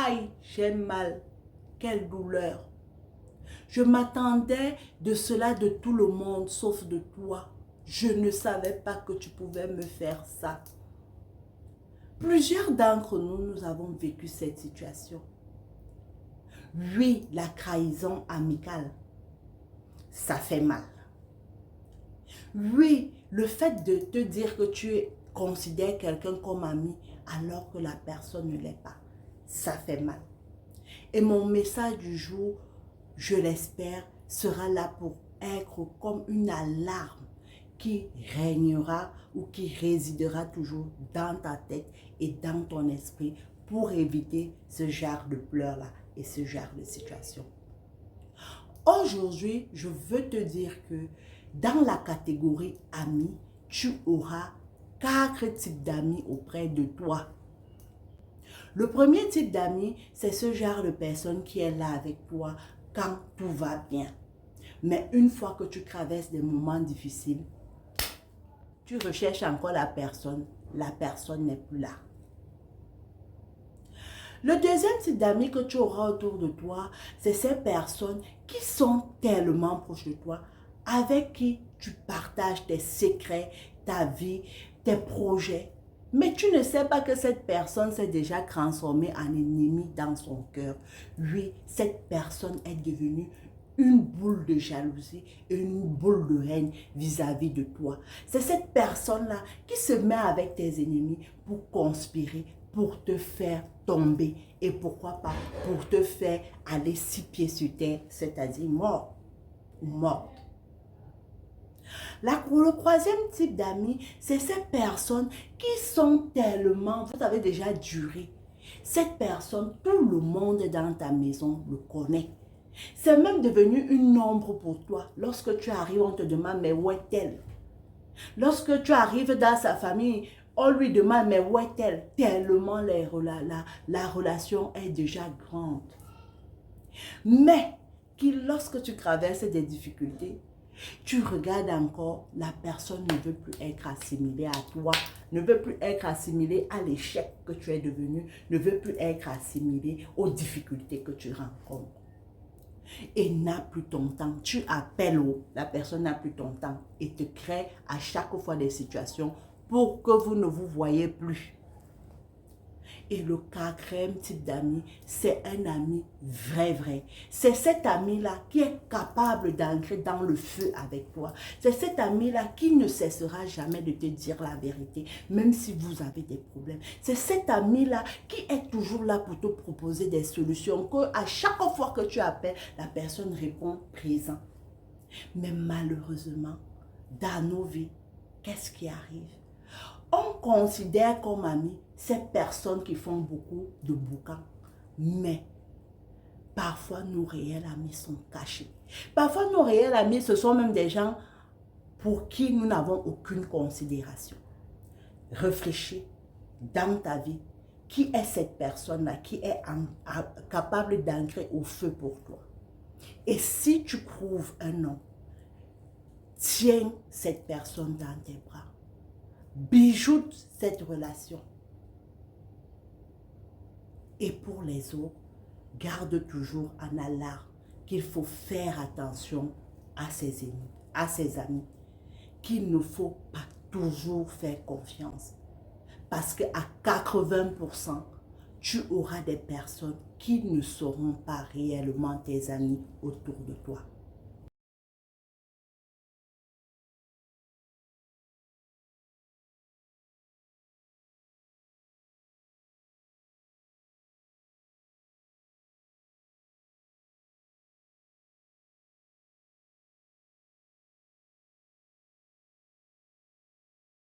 Aïe, j'ai mal. Quelle douleur. Je m'attendais de cela de tout le monde, sauf de toi. Je ne savais pas que tu pouvais me faire ça. Plusieurs d'entre nous, nous avons vécu cette situation. Oui, la trahison amicale, ça fait mal. Oui, le fait de te dire que tu considères quelqu'un comme ami alors que la personne ne l'est pas, ça fait mal. Et mon message du jour, je l'espère, sera là pour être comme une alarme qui régnera ou qui résidera toujours dans ta tête et dans ton esprit pour éviter ce genre de pleurs-là et ce genre de situation. Aujourd'hui, je veux te dire que dans la catégorie amis, tu auras 4 types d'amis auprès de toi. Le premier type d'amis, c'est ce genre de personne qui est là avec toi quand tout va bien. Mais une fois que tu traverses des moments difficiles, tu recherches encore la personne n'est plus là. Le deuxième type d'amis que tu auras autour de toi, c'est ces personnes qui sont tellement proches de toi, avec qui tu partages tes secrets, ta vie, tes projets. Mais tu ne sais pas que cette personne s'est déjà transformée en ennemi dans son cœur. Oui, cette personne est devenue une boule de jalousie et une boule de haine vis-à-vis de toi. C'est cette personne-là qui se met avec tes ennemis pour conspirer, pour te faire tomber et pourquoi pas pour te faire aller 6 pieds sur terre, c'est-à-dire mort ou morte. Le troisième type d'amis, c'est ces personnes qui sont tellement, vous avez déjà duré. Cette personne, tout le monde dans ta maison le connaît. C'est même devenu une ombre pour toi. Lorsque tu arrives, on te demande, mais où est-elle? Lorsque tu arrives dans sa famille, on lui demande, mais où est-elle? Tellement la relation est déjà grande. Mais lorsque tu traverses des difficultés, tu regardes encore, la personne ne veut plus être assimilée à toi, ne veut plus être assimilée à l'échec que tu es devenu, ne veut plus être assimilée aux difficultés que tu rencontres. Et n'a plus ton temps. Tu appelles, la personne n'a plus ton temps et te crée à chaque fois des situations pour que vous ne vous voyez plus. Et le quatrième type d'ami, c'est un ami vrai. C'est cet ami-là qui est capable d'entrer dans le feu avec toi. C'est cet ami-là qui ne cessera jamais de te dire la vérité, même si vous avez des problèmes. C'est cet ami-là qui est toujours là pour te proposer des solutions, que à chaque fois que tu appelles, la personne répond présent. Mais malheureusement, dans nos vies, qu'est-ce qui arrive? On considère comme amis ces personnes qui font beaucoup de boucan. Mais parfois, nos réels amis sont cachés. Parfois, nos réels amis, ce sont même des gens pour qui nous n'avons aucune considération. Réfléchis dans ta vie. Qui est cette personne-là qui est capable d'entrer au feu pour toi? Et si tu trouves un nom, tiens cette personne dans tes bras. Bijoute cette relation. Et pour les autres, garde toujours en alarme qu'il faut faire attention à ses amis, qu'il ne faut pas toujours faire confiance. Parce qu'à 80%, tu auras des personnes qui ne seront pas réellement tes amis autour de toi.